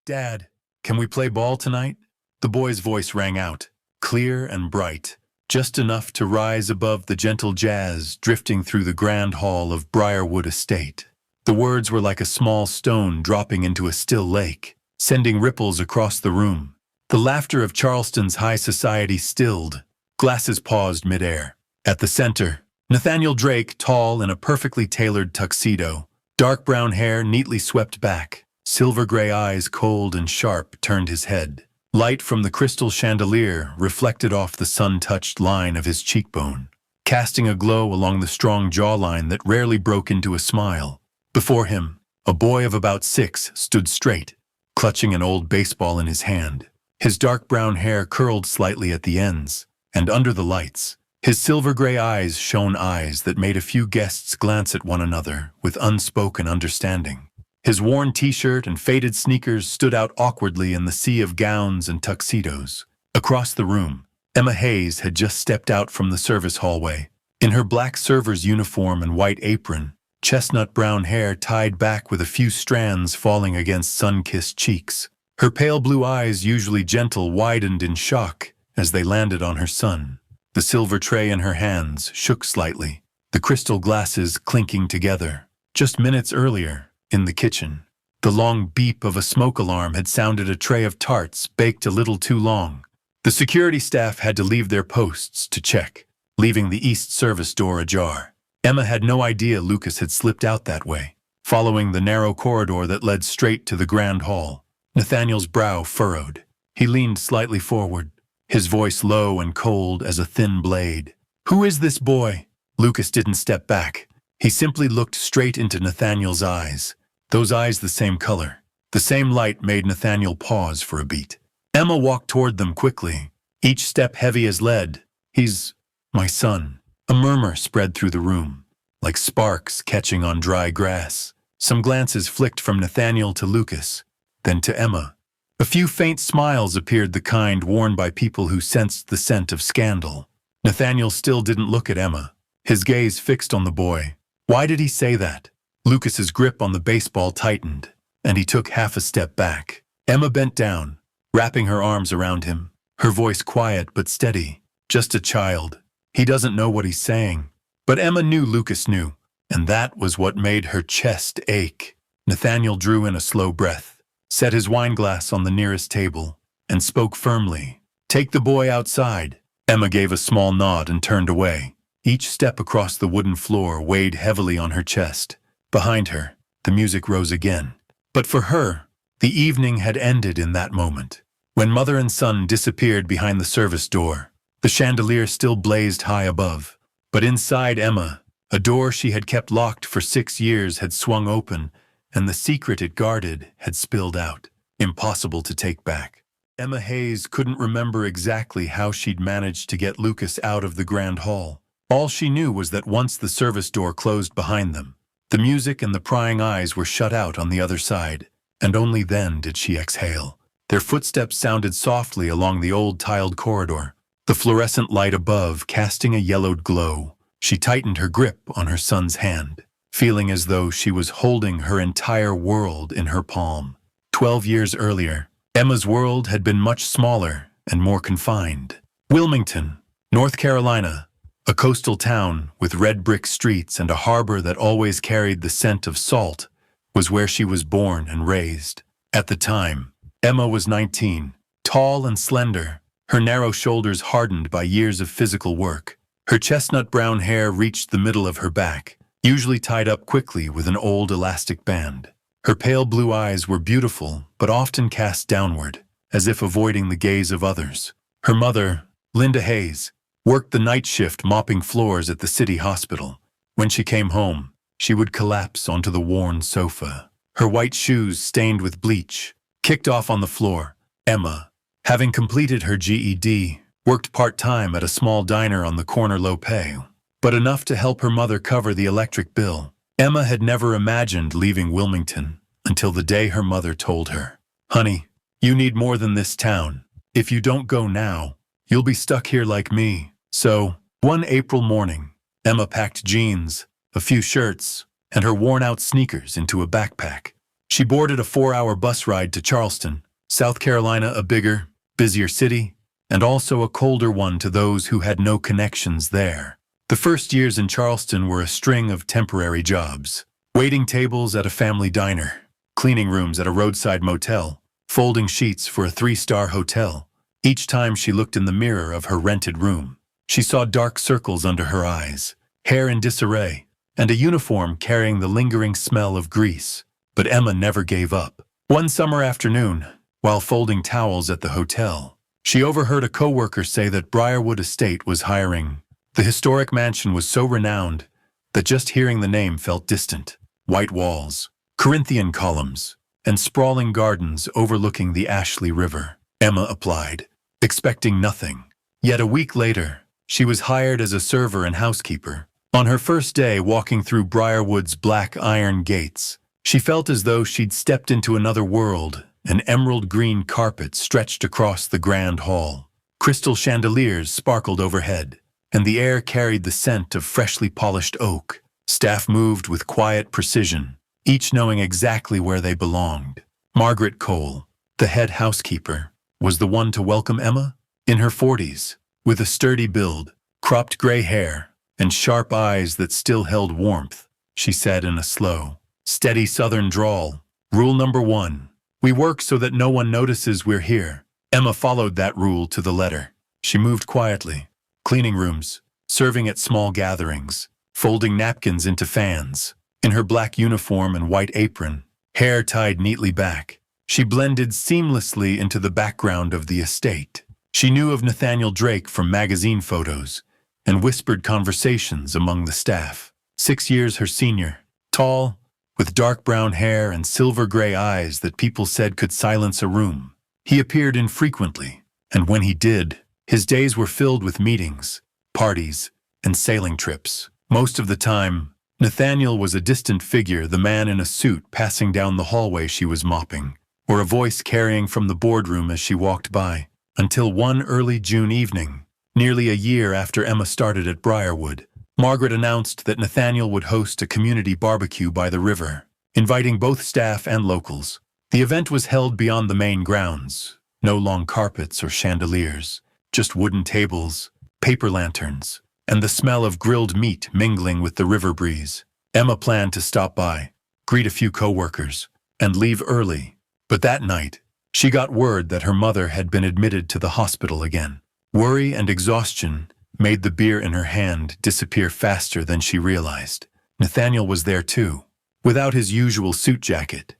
"Dad, can we play ball tonight?" The boy's voice rang out, clear and bright, just enough to rise above the gentle jazz drifting through the grand hall of Briarwood Estate. The words were like a small stone dropping into a still lake, sending ripples across the room. The laughter of Charleston's high society stilled, glasses paused midair. At the center, Nathaniel Drake, tall in a perfectly tailored tuxedo, dark brown hair neatly swept back, silver gray eyes cold and sharp, turned his head. Light from the crystal chandelier reflected off the sun-touched line of his cheekbone, casting a glow along the strong jawline that rarely broke into a smile. Before him, a boy of about 6 stood straight, clutching an old baseball in his hand. His dark brown hair curled slightly at the ends, and under the lights, his silver gray eyes shone eyes that made a few guests glance at one another with unspoken understanding. His worn t-shirt and faded sneakers stood out awkwardly in the sea of gowns and tuxedos. Across the room, Emma Hayes had just stepped out from the service hallway. In her black server's uniform and white apron, chestnut brown hair tied back with a few strands falling against sun-kissed cheeks. Her pale blue eyes, usually gentle, widened in shock as they landed on her son. The silver tray in her hands shook slightly, the crystal glasses clinking together. Just minutes earlier, in the kitchen, the long beep of a smoke alarm had sounded a tray of tarts baked a little too long. The security staff had to leave their posts to check, leaving the east service door ajar. Emma had no idea Lucas had slipped out that way, following the narrow corridor that led straight to the grand hall. Nathaniel's brow furrowed. He leaned slightly forward, his voice low and cold as a thin blade. "Who is this boy?" Lucas didn't step back. He simply looked straight into Nathaniel's eyes. Those eyes the same color. The same light made Nathaniel pause for a beat. Emma walked toward them quickly, each step heavy as lead. "He's my son." A murmur spread through the room, like sparks catching on dry grass. Some glances flicked from Nathaniel to Lucas, then to Emma. A few faint smiles appeared, the kind worn by people who sensed the scent of scandal. Nathaniel still didn't look at Emma, his gaze fixed on the boy. Why did he say that? Lucas's grip on the baseball tightened, and he took half a step back. Emma bent down, wrapping her arms around him, her voice quiet but steady. "Just a child. He doesn't know what he's saying." But Emma knew Lucas knew, and that was what made her chest ache. Nathaniel drew in a slow breath, set his wineglass on the nearest table, and spoke firmly. "Take the boy outside." Emma gave a small nod and turned away. Each step across the wooden floor weighed heavily on her chest. Behind her, the music rose again. But for her, the evening had ended in that moment. When mother and son disappeared behind the service door, the chandelier still blazed high above. But inside Emma, a door she had kept locked for 6 years had swung open, and the secret it guarded had spilled out, impossible to take back. Emma Hayes couldn't remember exactly how she'd managed to get Lucas out of the grand hall. All she knew was that once the service door closed behind them, the music and the prying eyes were shut out on the other side, and only then did she exhale. Their footsteps sounded softly along the old tiled corridor, the fluorescent light above casting a yellowed glow. She tightened her grip on her son's hand, feeling as though she was holding her entire world in her palm. 12 years earlier, Emma's world had been much smaller and more confined. Wilmington, North Carolina, a coastal town with red brick streets and a harbor that always carried the scent of salt, was where she was born and raised. At the time, Emma was 19, tall and slender, her narrow shoulders hardened by years of physical work. Her chestnut brown hair reached the middle of her back, usually tied up quickly with an old elastic band. Her pale blue eyes were beautiful, but often cast downward, as if avoiding the gaze of others. Her mother, Linda Hayes, worked the night shift mopping floors at the city hospital. When she came home, she would collapse onto the worn sofa, her white shoes stained with bleach, kicked off on the floor. Emma, having completed her GED, worked part-time at a small diner on the corner, low pay, but enough to help her mother cover the electric bill. Emma had never imagined leaving Wilmington until the day her mother told her, "Honey, you need more than this town. If you don't go now, you'll be stuck here like me." So, one April morning, Emma packed jeans, a few shirts, and her worn-out sneakers into a backpack. She boarded a 4-hour bus ride to Charleston, South Carolina, a bigger, busier city, and also a colder one to those who had no connections there. The first years in Charleston were a string of temporary jobs. Waiting tables at a family diner, cleaning rooms at a roadside motel, folding sheets for a 3-star hotel. Each time she looked in the mirror of her rented room, she saw dark circles under her eyes, hair in disarray, and a uniform carrying the lingering smell of grease. But Emma never gave up. One summer afternoon, while folding towels at the hotel, she overheard a coworker say that Briarwood Estate was hiring. The historic mansion was so renowned that just hearing the name felt distant. White walls, Corinthian columns, and sprawling gardens overlooking the Ashley River. Emma applied, expecting nothing. Yet a week later, she was hired as a server and housekeeper. On her first day walking through Briarwood's black iron gates, she felt as though she'd stepped into another world. An emerald green carpet stretched across the Grand Hall. Crystal chandeliers sparkled overhead, and the air carried the scent of freshly polished oak. Staff moved with quiet precision, each knowing exactly where they belonged. Margaret Cole, the head housekeeper, was the one to welcome Emma. In her 40s, with a sturdy build, cropped gray hair, and sharp eyes that still held warmth, she said in a slow, steady southern drawl, "Rule number 1. We work so that no one notices we're here." Emma followed that rule to the letter. She moved quietly, cleaning rooms, serving at small gatherings, folding napkins into fans. In her black uniform and white apron, hair tied neatly back, she blended seamlessly into the background of the estate. She knew of Nathaniel Drake from magazine photos and whispered conversations among the staff. 6 years her senior, tall, with dark brown hair and silver-gray eyes that people said could silence a room. He appeared infrequently, and when he did, his days were filled with meetings, parties, and sailing trips. Most of the time, Nathaniel was a distant figure, the man in a suit passing down the hallway she was mopping, or a voice carrying from the boardroom as she walked by. Until one early June evening, nearly a year after Emma started at Briarwood, Margaret announced that Nathaniel would host a community barbecue by the river, inviting both staff and locals. The event was held beyond the main grounds. No long carpets or chandeliers, just wooden tables, paper lanterns, and the smell of grilled meat mingling with the river breeze. Emma planned to stop by, greet a few coworkers, and leave early. But that night, she got word that her mother had been admitted to the hospital again. Worry and exhaustion made the beer in her hand disappear faster than she realized. Nathaniel was there too, without his usual suit jacket.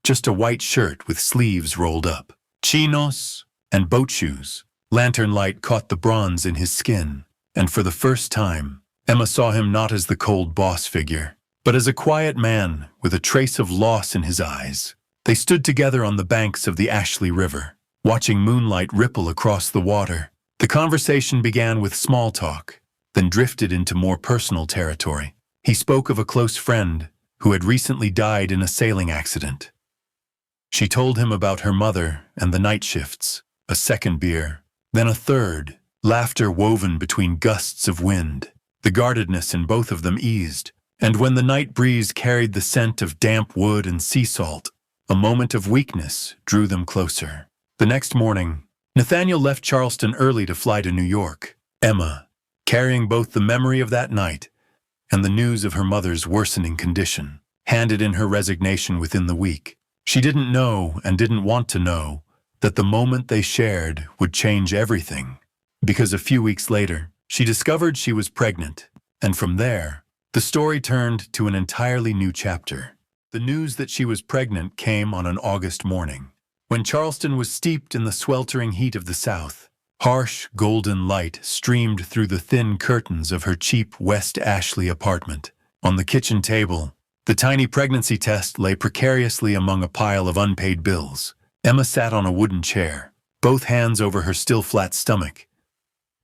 Just a white shirt with sleeves rolled up, chinos, and boat shoes. Lantern light caught the bronze in his skin, and for the first time, Emma saw him not as the cold boss figure, but as a quiet man with a trace of loss in his eyes. They stood together on the banks of the Ashley River, watching moonlight ripple across the water. The conversation began with small talk, then drifted into more personal territory. He spoke of a close friend who had recently died in a sailing accident. She told him about her mother and the night shifts. A second beer, then a third, laughter woven between gusts of wind. The guardedness in both of them eased, and when the night breeze carried the scent of damp wood and sea salt, a moment of weakness drew them closer. The next morning, Nathaniel left Charleston early to fly to New York. Emma, carrying both the memory of that night and the news of her mother's worsening condition, handed in her resignation within the week. She didn't know and didn't want to know that the moment they shared would change everything, because a few weeks later, she discovered she was pregnant, and from there, the story turned to an entirely new chapter. The news that she was pregnant came on an August morning, when Charleston was steeped in the sweltering heat of the South. Harsh, golden light streamed through the thin curtains of her cheap West Ashley apartment. On the kitchen table, the tiny pregnancy test lay precariously among a pile of unpaid bills. Emma sat on a wooden chair, both hands over her still flat stomach.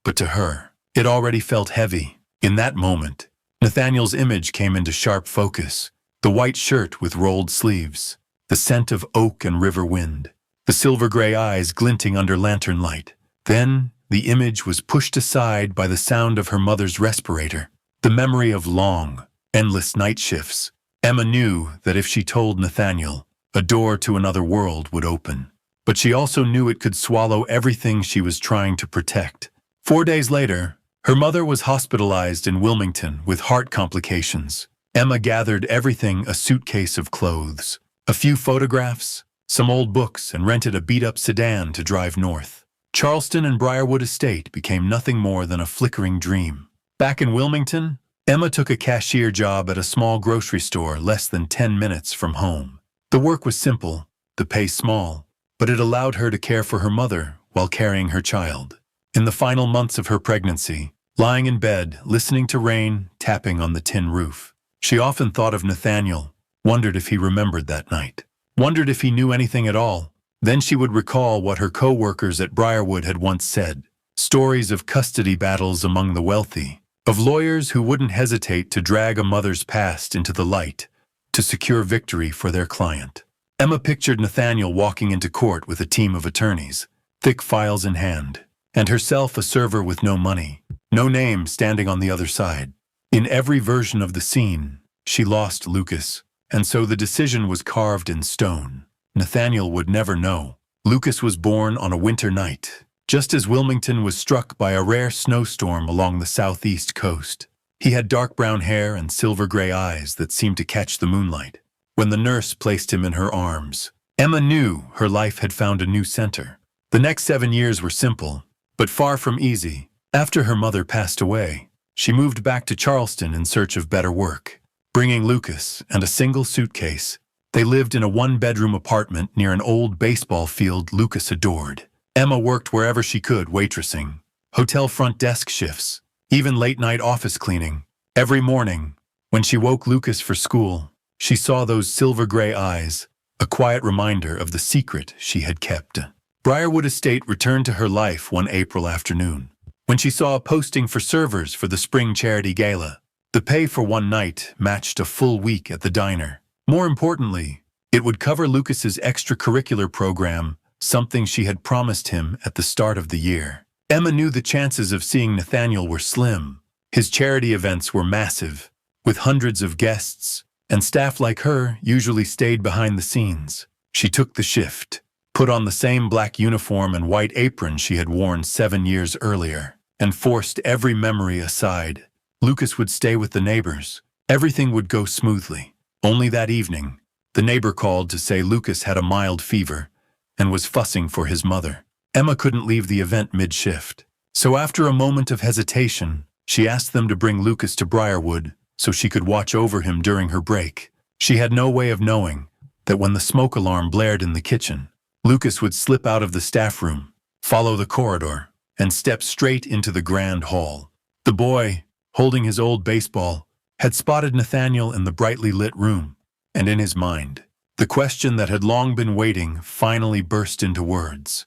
But to her, it already felt heavy. In that moment, Nathaniel's image came into sharp focus. The white shirt with rolled sleeves, the scent of oak and river wind, the silver-gray eyes glinting under lantern light. Then, the image was pushed aside by the sound of her mother's respirator, the memory of long, endless night shifts. Emma knew that if she told Nathaniel, A door to another world would open. But she also knew it could swallow everything she was trying to protect. 4 days later, her mother was hospitalized in Wilmington with heart complications. Emma gathered everything: a suitcase of clothes, a few photographs, some old books, and rented a beat-up sedan to drive north. Charleston and Briarwood Estate became nothing more than a flickering dream. Back in Wilmington, Emma took a cashier job at a small grocery store less than 10 minutes from home. The work was simple, the pay small, but it allowed her to care for her mother while carrying her child. In the final months of her pregnancy, lying in bed, listening to rain tapping on the tin roof, she often thought of Nathaniel, wondered if he remembered that night, wondered if he knew anything at all. Then she would recall what her co-workers at Briarwood had once said, stories of custody battles among the wealthy, of lawyers who wouldn't hesitate to drag a mother's past into the light to secure victory for their client. Emma pictured Nathaniel walking into court with a team of attorneys, thick files in hand, and herself a server with no money, no name, standing on the other side. In every version of the scene, she lost Lucas, and so the decision was carved in stone. Nathaniel would never know. Lucas was born on a winter night, just as Wilmington was struck by a rare snowstorm along the southeast coast. He had dark brown hair and silver-gray eyes that seemed to catch the moonlight. When the nurse placed him in her arms, Emma knew her life had found a new center. The next 7 years were simple, but far from easy. After her mother passed away, she moved back to Charleston in search of better work. Bringing Lucas and a single suitcase, they lived in a one-bedroom apartment near an old baseball field Lucas adored. Emma worked wherever she could, waitressing, hotel front desk shifts, even late-night office cleaning. Every morning, when she woke Lucas for school, she saw those silver-gray eyes, a quiet reminder of the secret she had kept. Briarwood Estate returned to her life one April afternoon, when she saw a posting for servers for the spring charity gala. The pay for one night matched a full week at the diner. More importantly, it would cover Lucas's extracurricular program, something she had promised him at the start of the year. Emma knew the chances of seeing Nathaniel were slim. His charity events were massive, with hundreds of guests, and staff like her usually stayed behind the scenes. She took the shift, put on the same black uniform and white apron she had worn 7 years earlier, and forced every memory aside. Lucas would stay with the neighbors. Everything would go smoothly. Only that evening, the neighbor called to say Lucas had a mild fever and was fussing for his mother. Emma couldn't leave the event mid-shift, so after a moment of hesitation, she asked them to bring Lucas to Briarwood so she could watch over him during her break. She had no way of knowing that when the smoke alarm blared in the kitchen, Lucas would slip out of the staff room, follow the corridor, and step straight into the grand hall. The boy, holding his old baseball, had spotted Nathaniel in the brightly lit room, and in his mind, the question that had long been waiting finally burst into words.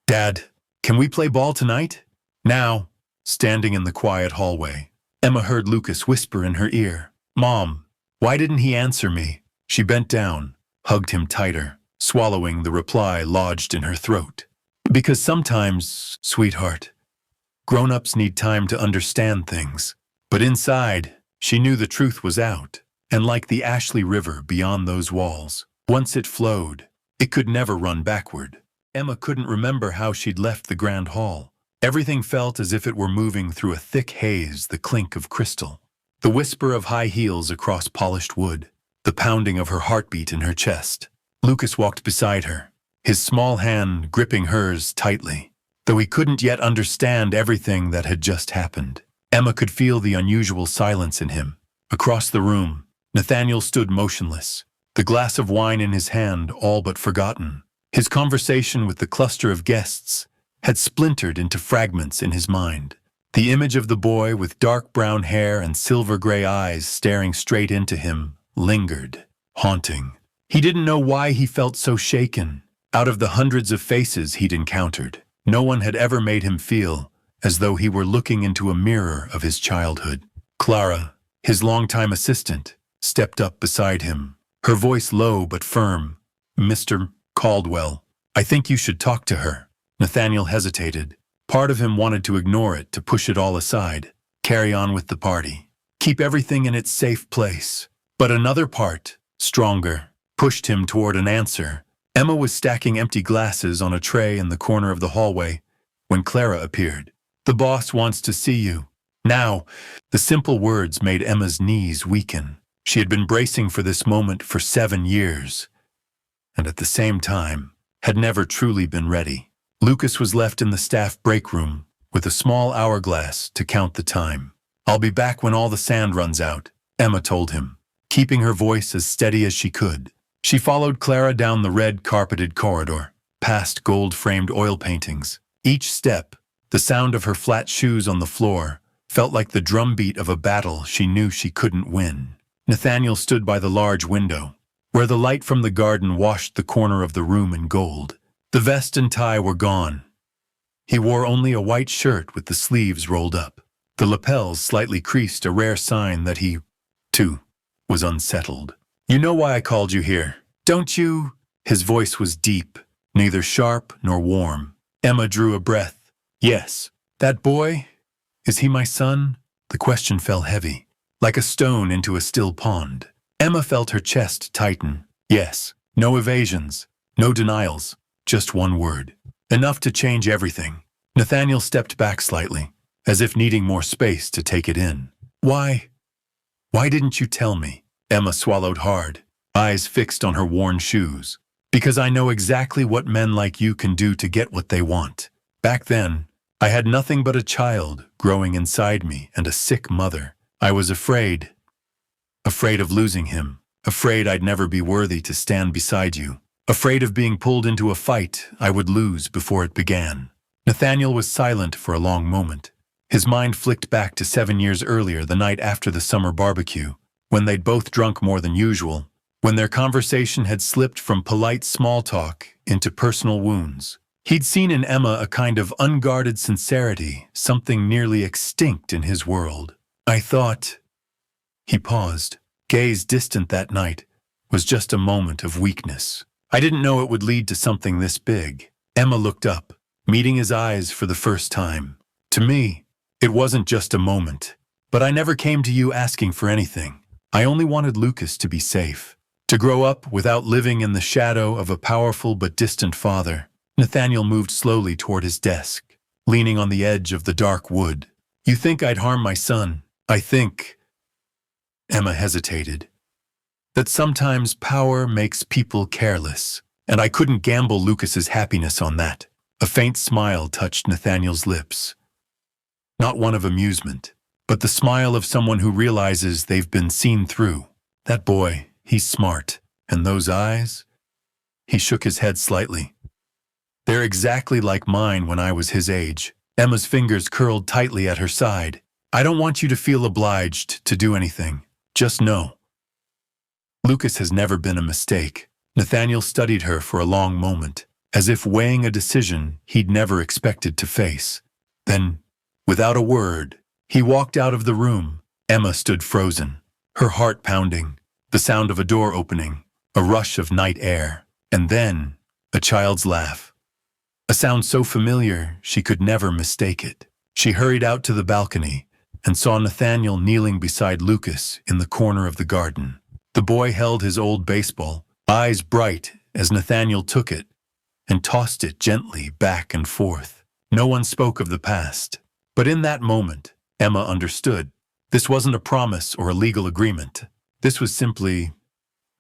"Dad, can we play ball tonight?" Now, standing in the quiet hallway, Emma heard Lucas whisper in her ear, "Mom, why didn't he answer me?" She bent down, hugged him tighter, swallowing the reply lodged in her throat. "Because sometimes, sweetheart, grown-ups need time to understand things." But inside, she knew the truth was out, and like the Ashley River beyond those walls, once it flowed, it could never run backward. Emma couldn't remember how she'd left the grand hall. Everything felt as if it were moving through a thick haze, the clink of crystal, the whisper of high heels across polished wood, the pounding of her heartbeat in her chest. Lucas walked beside her, his small hand gripping hers tightly. Though he couldn't yet understand everything that had just happened, Emma could feel the unusual silence in him. Across the room, Nathaniel stood motionless, the glass of wine in his hand all but forgotten. His conversation with the cluster of guests had splintered into fragments in his mind. The image of the boy with dark brown hair and silver-gray eyes staring straight into him lingered, haunting. He didn't know why he felt so shaken. Out of the hundreds of faces he'd encountered, no one had ever made him feel as though he were looking into a mirror of his childhood. Clara, his longtime assistant, stepped up beside him, her voice low but firm. "Mr. Caldwell, I think you should talk to her." Nathaniel hesitated. Part of him wanted to ignore it, to push it all aside, carry on with the party, keep everything in its safe place. But another part, stronger, pushed him toward an answer. Emma was stacking empty glasses on a tray in the corner of the hallway when Clara appeared. "The boss wants to see you. Now." The simple words made Emma's knees weaken. She had been bracing for this moment for 7 years, and at the same time, had never truly been ready. Lucas was left in the staff break room with a small hourglass to count the time. "I'll be back when all the sand runs out," Emma told him, keeping her voice as steady as she could. She followed Clara down the red carpeted corridor, past gold-framed oil paintings. Each step, the sound of her flat shoes on the floor, felt like the drumbeat of a battle she knew she couldn't win. Nathaniel stood by the large window, where the light from the garden washed the corner of the room in gold. The vest and tie were gone. He wore only a white shirt with the sleeves rolled up. The lapels slightly creased, a rare sign that he, too, was unsettled. "You know why I called you here, don't you?" His voice was deep, neither sharp nor warm. Emma drew a breath. "Yes. That boy? Is he my son?" The question fell heavy, like a stone into a still pond. Emma felt her chest tighten. Yes. No evasions, no denials, just one word. Enough to change everything. Nathaniel stepped back slightly, as if needing more space to take it in. Why didn't you tell me?" Emma swallowed hard, eyes fixed on her worn shoes. "Because I know exactly what men like you can do to get what they want. Back then, I had nothing but a child growing inside me and a sick mother. I was afraid of losing him, afraid I'd never be worthy to stand beside you, afraid of being pulled into a fight I would lose before it began." Nathaniel was silent for a long moment. His mind flicked back to 7 years earlier, the night after the summer barbecue, when they'd both drunk more than usual, when their conversation had slipped from polite small talk into personal wounds. He'd seen in Emma a kind of unguarded sincerity, something nearly extinct in his world. "I thought—" He paused. Gaze distant that night was just a moment of weakness. "I didn't know it would lead to something this big." Emma looked up, meeting his eyes for the first time. "To me, it wasn't just a moment. But I never came to you asking for anything. I only wanted Lucas to be safe, to grow up without living in the shadow of a powerful but distant father." Nathaniel moved slowly toward his desk, leaning on the edge of the dark wood. "You think I'd harm my son? I think—" Emma hesitated. "That sometimes power makes people careless, and I couldn't gamble Lucas's happiness on that." A faint smile touched Nathaniel's lips. Not one of amusement, but the smile of someone who realizes they've been seen through. "That boy, he's smart. And those eyes?" He shook his head slightly. "They're exactly like mine when I was his age." Emma's fingers curled tightly at her side. "I don't want you to feel obliged to do anything. Just know. Lucas has never been a mistake." Nathaniel studied her for a long moment, as if weighing a decision he'd never expected to face. Then, without a word, he walked out of the room. Emma stood frozen, her heart pounding, the sound of a door opening, a rush of night air, and then a child's laugh. A sound so familiar she could never mistake it. She hurried out to the balcony and saw Nathaniel kneeling beside Lucas in the corner of the garden. The boy held his old baseball, eyes bright as Nathaniel took it and tossed it gently back and forth. No one spoke of the past, but in that moment, Emma understood. This wasn't a promise or a legal agreement. This was simply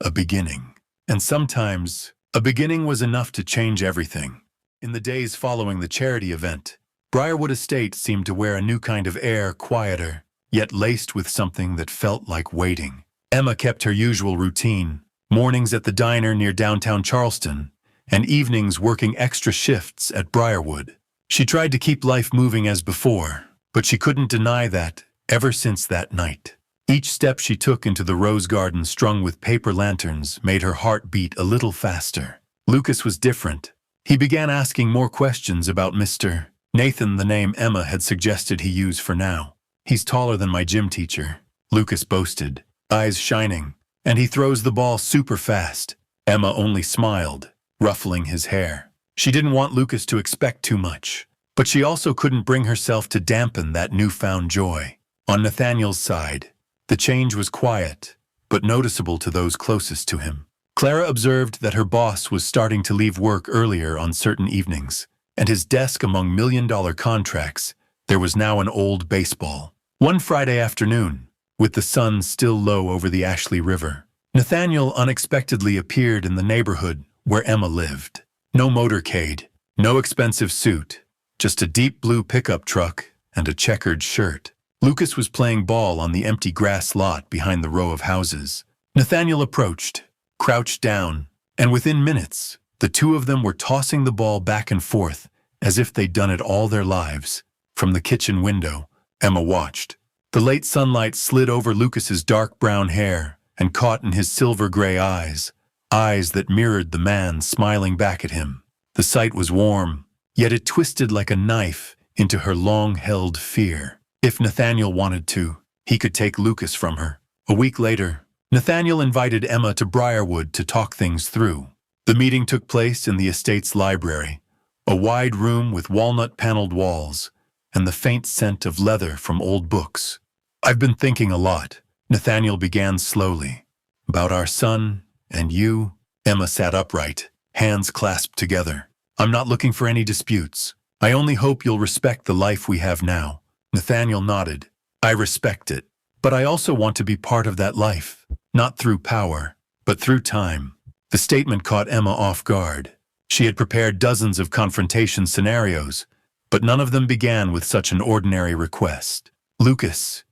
a beginning. And sometimes, a beginning was enough to change everything. In the days following the charity event, Briarwood Estate seemed to wear a new kind of air, quieter, yet laced with something that felt like waiting. Emma kept her usual routine, mornings at the diner near downtown Charleston, and evenings working extra shifts at Briarwood. She tried to keep life moving as before, but she couldn't deny that, ever since that night. Each step she took into the rose garden strung with paper lanterns made her heart beat a little faster. Lucas was different. He began asking more questions about Mr. Nathan, the name Emma had suggested he use for now. "He's taller than my gym teacher," Lucas boasted, eyes shining, "and he throws the ball super fast." Emma only smiled, ruffling his hair. She didn't want Lucas to expect too much, but she also couldn't bring herself to dampen that newfound joy. On Nathaniel's side, the change was quiet, but noticeable to those closest to him. Clara observed that her boss was starting to leave work earlier on certain evenings, and his desk among million-dollar contracts, there was now an old baseball. One Friday afternoon, with the sun still low over the Ashley River, Nathaniel unexpectedly appeared in the neighborhood where Emma lived. No motorcade, no expensive suit, just a deep blue pickup truck and a checkered shirt. Lucas was playing ball on the empty grass lot behind the row of houses. Nathaniel approached, crouched down, and within minutes, the two of them were tossing the ball back and forth as if they'd done it all their lives. From the kitchen window, Emma watched. The late sunlight slid over Lucas's dark brown hair and caught in his silver-gray eyes, eyes that mirrored the man smiling back at him. The sight was warm, yet it twisted like a knife into her long-held fear. If Nathaniel wanted to, he could take Lucas from her. A week later, Nathaniel invited Emma to Briarwood to talk things through. The meeting took place in the estate's library, a wide room with walnut-paneled walls and the faint scent of leather from old books. "I've been thinking a lot," Nathaniel began slowly. "About our son and you." Emma sat upright, hands clasped together. "I'm not looking for any disputes. I only hope you'll respect the life we have now." Nathaniel nodded. "I respect it, but I also want to be part of that life, not through power, but through time." The statement caught Emma off guard. She had prepared dozens of confrontation scenarios, but none of them began with such an ordinary request. "Lucas,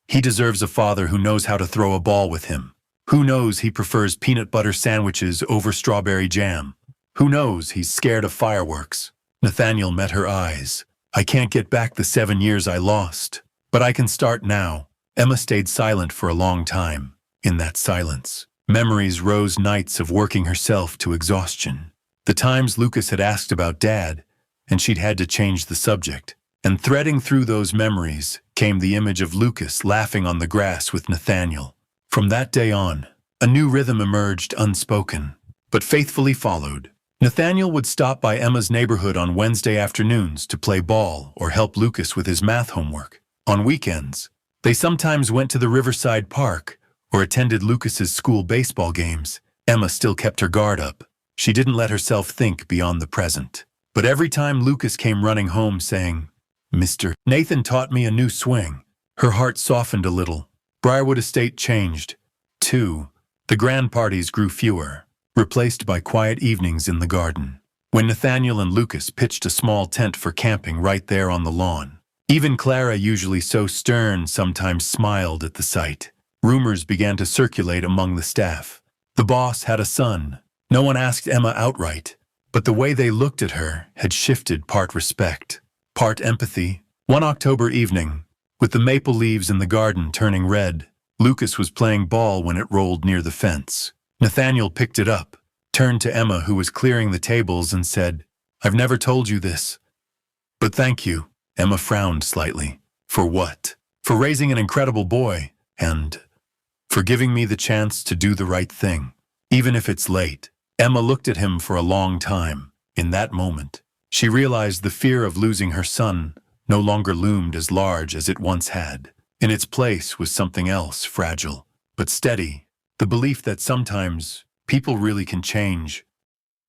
he deserves a father who knows how to throw a ball with him. Who knows he prefers peanut butter sandwiches over strawberry jam? Who knows he's scared of fireworks?" Nathaniel met her eyes. "I can't get back the 7 years I lost, but I can start now." Emma stayed silent for a long time. In that silence, memories rose, nights of working herself to exhaustion. The times Lucas had asked about Dad, and she'd had to change the subject. And threading through those memories came the image of Lucas laughing on the grass with Nathaniel. From that day on, a new rhythm emerged, unspoken, but faithfully followed. Nathaniel would stop by Emma's neighborhood on Wednesday afternoons to play ball or help Lucas with his math homework. On weekends, they sometimes went to the Riverside Park or attended Lucas's school baseball games. Emma still kept her guard up. She didn't let herself think beyond the present. But every time Lucas came running home saying, "Mr. Nathan taught me a new swing," her heart softened a little. Briarwood Estate changed, too. The grand parties grew fewer, replaced by quiet evenings in the garden, when Nathaniel and Lucas pitched a small tent for camping right there on the lawn. Even Clara, usually so stern, sometimes smiled at the sight. Rumors began to circulate among the staff. The boss had a son. No one asked Emma outright, but the way they looked at her had shifted, part respect, part empathy. One October evening, with the maple leaves in the garden turning red, Lucas was playing ball when it rolled near the fence. Nathaniel picked it up, turned to Emma, who was clearing the tables, and said, "I've never told you this, but thank you." Emma frowned slightly. "For what?" "For raising an incredible boy, and for giving me the chance to do the right thing, even if it's late." Emma looked at him for a long time. In that moment, she realized the fear of losing her son no longer loomed as large as it once had. In its place was something else, fragile, but steady, the belief that sometimes people really can change.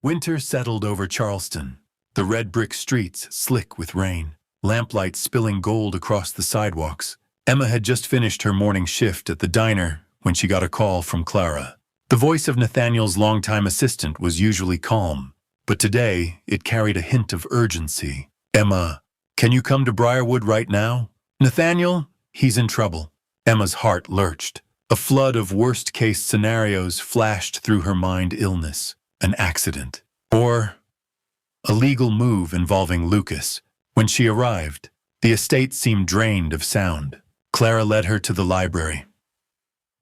Winter settled over Charleston, the red brick streets slick with rain, lamplight spilling gold across the sidewalks. Emma had just finished her morning shift at the diner when she got a call from Clara. The voice of Nathaniel's longtime assistant was usually calm, but today it carried a hint of urgency. "Emma, can you come to Briarwood right now?" "Nathaniel, he's in trouble." Emma's heart lurched. A flood of worst-case scenarios flashed through her mind: illness, an accident, or a legal move involving Lucas. When she arrived, the estate seemed drained of sound. Clara led her to the library,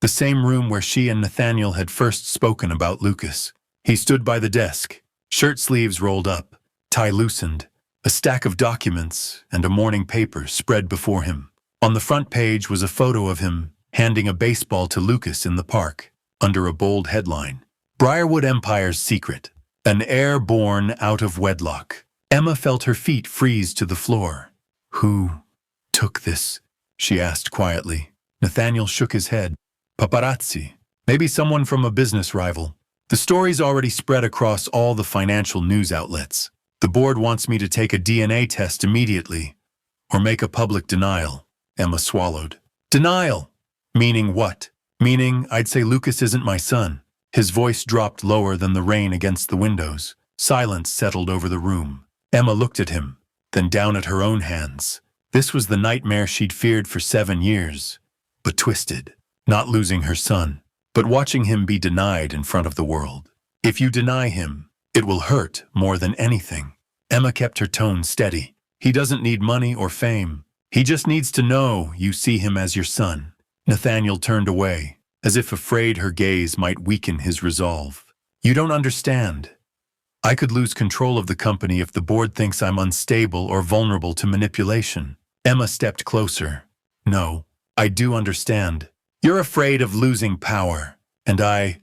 the same room where she and Nathaniel had first spoken about Lucas. He stood by the desk, shirt sleeves rolled up, tie loosened, a stack of documents and a morning paper spread before him. On the front page was a photo of him handing a baseball to Lucas in the park, under a bold headline, "Briarwood Empire's Secret, an heir born out of wedlock." Emma felt her feet freeze to the floor. "Who took this?" she asked quietly. Nathaniel shook his head. "Paparazzi. Maybe someone from a business rival." The story's already spread across all the financial news outlets. The board wants me to take a DNA test immediately, or make a public denial. Emma swallowed. Denial? Meaning what? Meaning I'd say Lucas isn't my son. His voice dropped lower than the rain against the windows. Silence settled over the room. Emma looked at him, then down at her own hands. This was the nightmare she'd feared for 7 years, but twisted. Not losing her son, but watching him be denied in front of the world. If you deny him, it will hurt more than anything. Emma kept her tone steady. He doesn't need money or fame. He just needs to know you see him as your son. Nathaniel turned away, as if afraid her gaze might weaken his resolve. You don't understand. I could lose control of the company if the board thinks I'm unstable or vulnerable to manipulation. Emma stepped closer. No, I do understand. You're afraid of losing power, and I've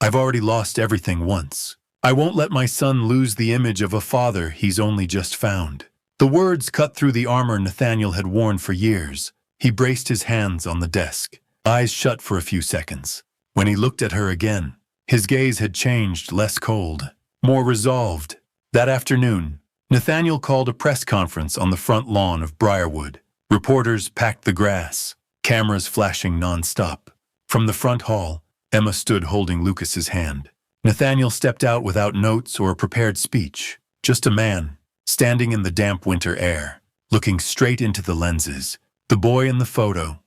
already lost everything once. I won't let my son lose the image of a father he's only just found. The words cut through the armor Nathaniel had worn for years. He braced his hands on the desk, eyes shut for a few seconds. When he looked at her again, his gaze had changed, less cold, more resolved. That afternoon, Nathaniel called a press conference on the front lawn of Briarwood. Reporters packed the grass, cameras flashing non-stop. From the front hall, Emma stood holding Lucas's hand. Nathaniel stepped out without notes or a prepared speech. Just a man, standing in the damp winter air, looking straight into the lenses. The boy in the photo.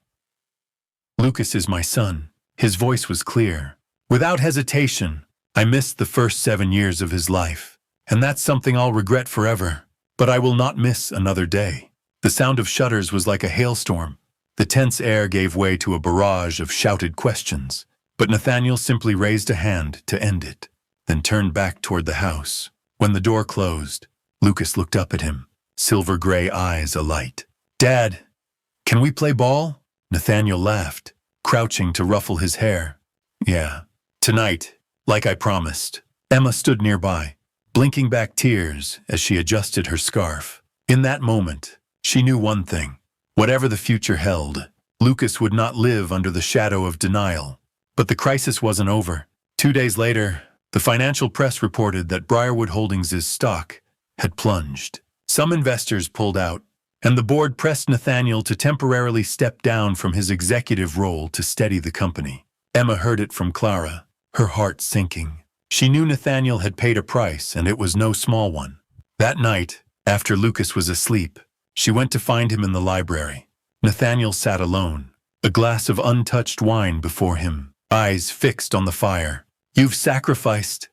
Lucas is my son. His voice was clear. Without hesitation, I missed the first 7 years of his life, and that's something I'll regret forever. But I will not miss another day. The sound of shutters was like a hailstorm. The tense air gave way to a barrage of shouted questions, but Nathaniel simply raised a hand to end it, then turned back toward the house. When the door closed, Lucas looked up at him, silver-gray eyes alight. Dad, can we play ball? Nathaniel laughed, crouching to ruffle his hair. Yeah, tonight, like I promised. Emma stood nearby, blinking back tears as she adjusted her scarf. In that moment, she knew one thing. Whatever the future held, Lucas would not live under the shadow of denial. But the crisis wasn't over. 2 days later, the financial press reported that Briarwood Holdings' stock had plunged. Some investors pulled out, and the board pressed Nathaniel to temporarily step down from his executive role to steady the company. Emma heard it from Clara, her heart sinking. She knew Nathaniel had paid a price, and it was no small one. That night, after Lucas was asleep, she went to find him in the library. Nathaniel sat alone, a glass of untouched wine before him, eyes fixed on the fire. You've sacrificed,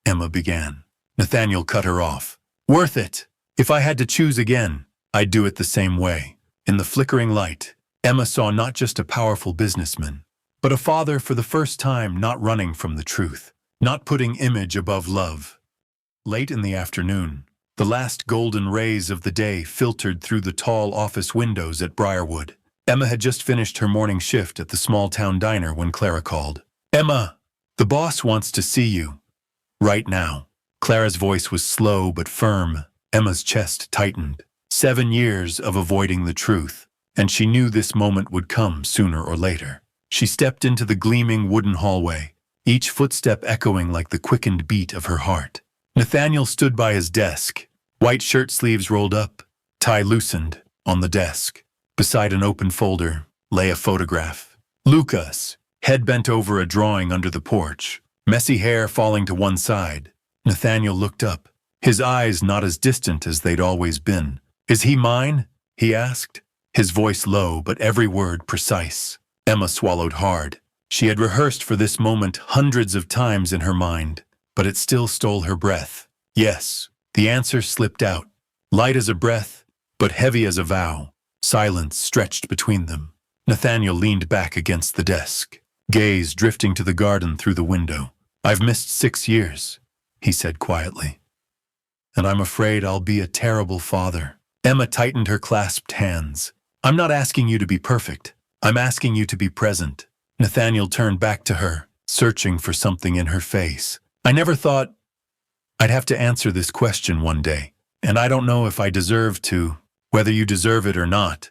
Emma began. Nathaniel cut her off. Worth it. If I had to choose again, I'd do it the same way. In the flickering light, Emma saw not just a powerful businessman, but a father for the first time not running from the truth, not putting image above love. Late in the afternoon, the last golden rays of the day filtered through the tall office windows at Briarwood. Emma had just finished her morning shift at the small-town diner when Clara called. Emma, the boss wants to see you. Right now. Clara's voice was slow but firm. Emma's chest tightened. 7 years of avoiding the truth, and she knew this moment would come sooner or later. She stepped into the gleaming wooden hallway, each footstep echoing like the quickened beat of her heart. Nathaniel stood by his desk, white shirt sleeves rolled up, tie loosened, on the desk. Beside an open folder lay a photograph. Lucas, head bent over a drawing under the porch, messy hair falling to one side. Nathaniel looked up, his eyes not as distant as they'd always been. Is he mine? He asked, his voice low but every word precise. Emma swallowed hard. She had rehearsed for this moment hundreds of times in her mind, but it still stole her breath. Yes, the answer slipped out, light as a breath, but heavy as a vow. Silence stretched between them. Nathaniel leaned back against the desk, gaze drifting to the garden through the window. I've missed 6 years, he said quietly, and I'm afraid I'll be a terrible father. Emma tightened her clasped hands. I'm not asking you to be perfect. I'm asking you to be present. Nathaniel turned back to her, searching for something in her face. I never thought I'd have to answer this question one day, and I don't know if I deserve to, whether you deserve it or not.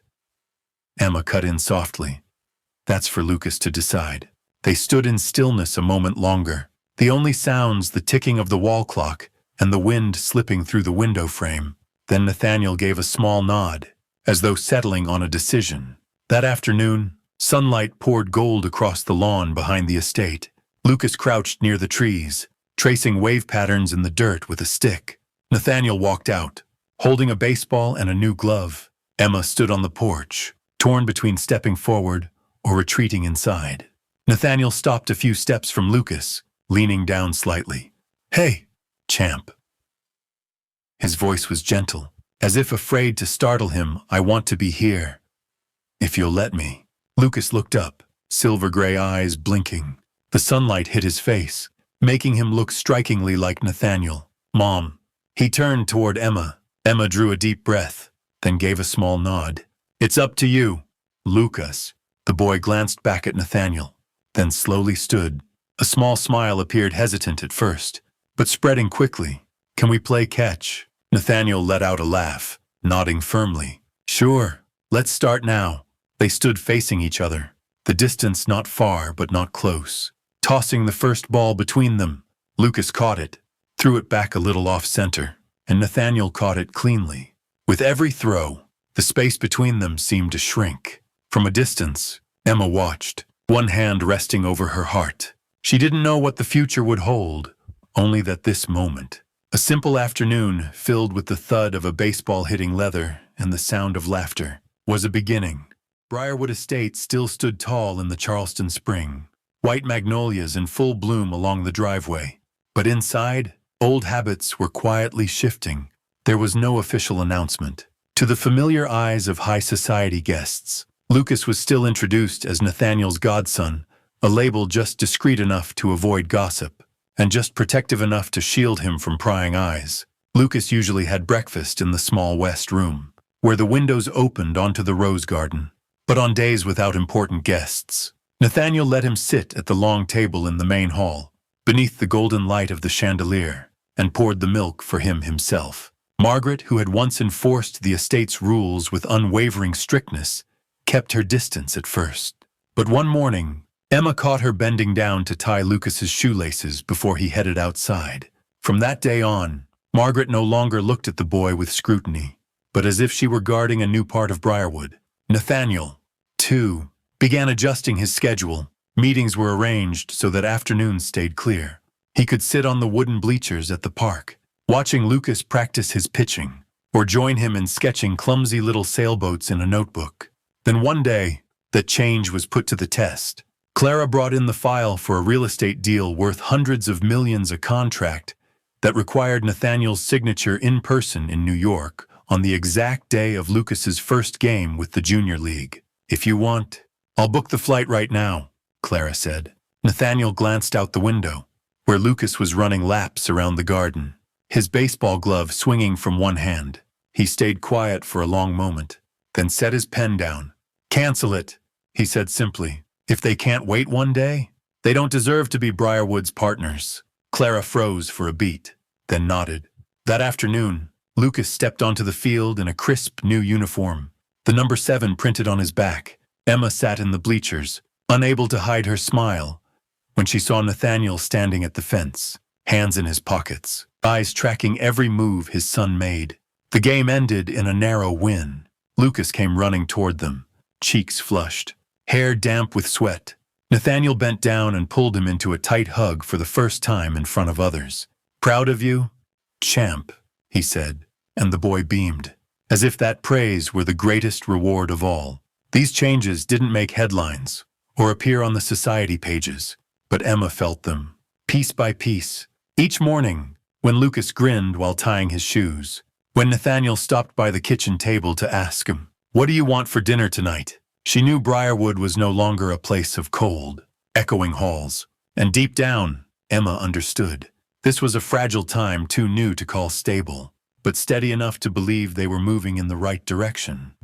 Emma cut in softly. That's for Lucas to decide. They stood in stillness a moment longer, The only sounds the ticking of the wall clock and the wind slipping through the window frame. Then Nathaniel gave a small nod, as though settling on a decision. That afternoon, sunlight poured gold across the lawn behind the estate. Lucas crouched near the trees, tracing wave patterns in the dirt with a stick. Nathaniel walked out, holding a baseball and a new glove. Emma stood on the porch, torn between stepping forward or retreating inside. Nathaniel stopped a few steps from Lucas, leaning down slightly. "Hey, champ." His voice was gentle, as if afraid to startle him. "I want to be here, if you'll let me." Lucas looked up, silver-gray eyes blinking. The sunlight hit his face, making him look strikingly like Nathaniel. "Mom." He turned toward Emma. Emma drew a deep breath, then gave a small nod. "It's up to you, Lucas." The boy glanced back at Nathaniel, then slowly stood. A small smile appeared, hesitant at first, but spreading quickly. "Can we play catch?" Nathaniel let out a laugh, nodding firmly. "Sure, let's start now." They stood facing each other, the distance not far but not close. Tossing the first ball between them, Lucas caught it, threw it back a little off-center, and Nathaniel caught it cleanly. With every throw, the space between them seemed to shrink. From a distance, Emma watched, one hand resting over her heart. She didn't know what the future would hold, only that this moment, a simple afternoon filled with the thud of a baseball hitting leather and the sound of laughter, was a beginning. Briarwood Estate still stood tall in the Charleston spring, white magnolias in full bloom along the driveway. But inside, old habits were quietly shifting. There was no official announcement. To the familiar eyes of high society guests, Lucas was still introduced as Nathaniel's godson, a label just discreet enough to avoid gossip, and just protective enough to shield him from prying eyes. Lucas usually had breakfast in the small west room, where the windows opened onto the rose garden. But on days without important guests, Nathaniel let him sit at the long table in the main hall, beneath the golden light of the chandelier, and poured the milk for him himself. Margaret, who had once enforced the estate's rules with unwavering strictness, kept her distance at first. But one morning, Emma caught her bending down to tie Lucas's shoelaces before he headed outside. From that day on, Margaret no longer looked at the boy with scrutiny, but as if she were guarding a new part of Briarwood. Nathaniel, too, began adjusting his schedule. Meetings were arranged so that afternoons stayed clear. He could sit on the wooden bleachers at the park, watching Lucas practice his pitching, or join him in sketching clumsy little sailboats in a notebook. Then one day, the change was put to the test. Clara brought in the file for a real estate deal worth hundreds of millions, a contract that required Nathaniel's signature in person in New York on the exact day of Lucas's first game with the junior league. "If you want, I'll book the flight right now," Clara said. Nathaniel glanced out the window, where Lucas was running laps around the garden, his baseball glove swinging from one hand. He stayed quiet for a long moment, then set his pen down. "Cancel it," he said simply. "If they can't wait one day, they don't deserve to be Briarwood's partners." Clara froze for a beat, then nodded. That afternoon, Lucas stepped onto the field in a crisp new uniform, the number 7 printed on his back. Emma sat in the bleachers, unable to hide her smile, when she saw Nathaniel standing at the fence, hands in his pockets, eyes tracking every move his son made. The game ended in a narrow win. Lucas came running toward them, cheeks flushed, hair damp with sweat. Nathaniel bent down and pulled him into a tight hug for the first time in front of others. "Proud of you, champ," he said, and the boy beamed, as if that praise were the greatest reward of all. These changes didn't make headlines or appear on the society pages, but Emma felt them, piece by piece. Each morning, when Lucas grinned while tying his shoes, when Nathaniel stopped by the kitchen table to ask him, "What do you want for dinner tonight?" She knew Briarwood was no longer a place of cold, echoing halls. And deep down, Emma understood. This was a fragile time too new to call stable, but steady enough to believe they were moving in the right direction.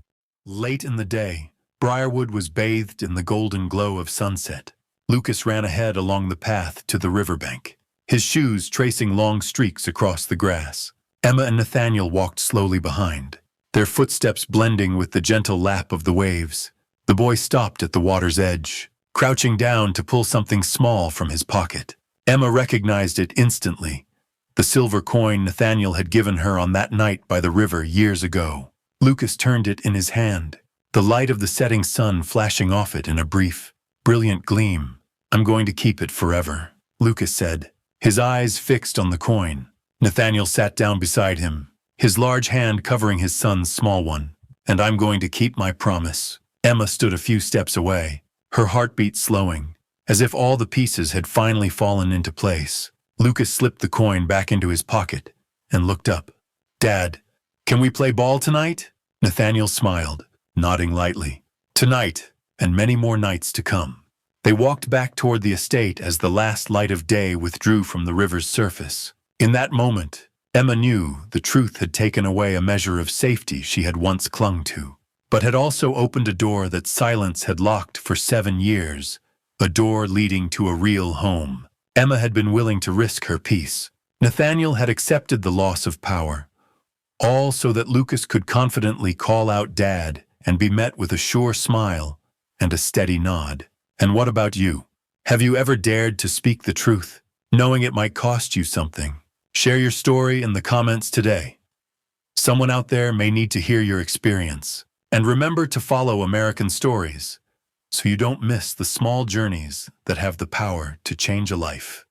Late in the day, Briarwood was bathed in the golden glow of sunset. Lucas ran ahead along the path to the riverbank, his shoes tracing long streaks across the grass. Emma and Nathaniel walked slowly behind, their footsteps blending with the gentle lap of the waves. The boy stopped at the water's edge, crouching down to pull something small from his pocket. Emma recognized it instantly. The silver coin Nathaniel had given her on that night by the river years ago. Lucas turned it in his hand, the light of the setting sun flashing off it in a brief, brilliant gleam. "I'm going to keep it forever," Lucas said, his eyes fixed on the coin. Nathaniel sat down beside him, his large hand covering his son's small one. "And I'm going to keep my promise." Emma stood a few steps away, her heartbeat slowing, as if all the pieces had finally fallen into place. Lucas slipped the coin back into his pocket and looked up. "Dad, can we play ball tonight?" Nathaniel smiled, nodding lightly. "Tonight, and many more nights to come." They walked back toward the estate as the last light of day withdrew from the river's surface. In that moment, Emma knew the truth had taken away a measure of safety she had once clung to, but had also opened a door that silence had locked for 7 years, a door leading to a real home. Emma had been willing to risk her peace. Nathaniel had accepted the loss of power, all so that Lucas could confidently call out Dad and be met with a sure smile and a steady nod. And what about you? Have you ever dared to speak the truth, knowing it might cost you something? Share your story in the comments today. Someone out there may need to hear your experience. And remember to follow American Stories, so you don't miss the small journeys that have the power to change a life.